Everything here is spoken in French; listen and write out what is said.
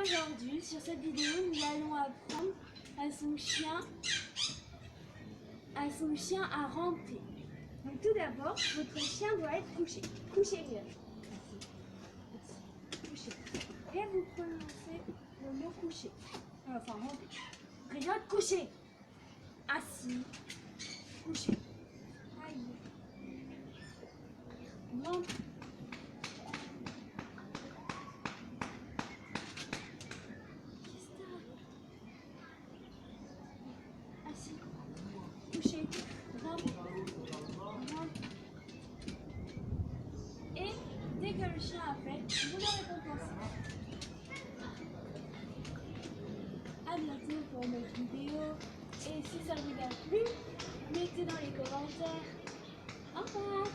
Aujourd'hui, sur cette vidéo, nous allons apprendre à son chien à ramper. Donc tout d'abord, votre chien doit être couché. Couché, bien. Couché. Et vous prononcez le mot couché. Enfin, ramper. Regarde, couché. Assis. Couché. Aïe. Rampe. Assis. Couché. Rampe. Rampe. Et dès que le chien a fait, vous le récompensez. A bientôt pour une autre vidéo. Et si ça vous a plu, mettez dans les commentaires. Au revoir.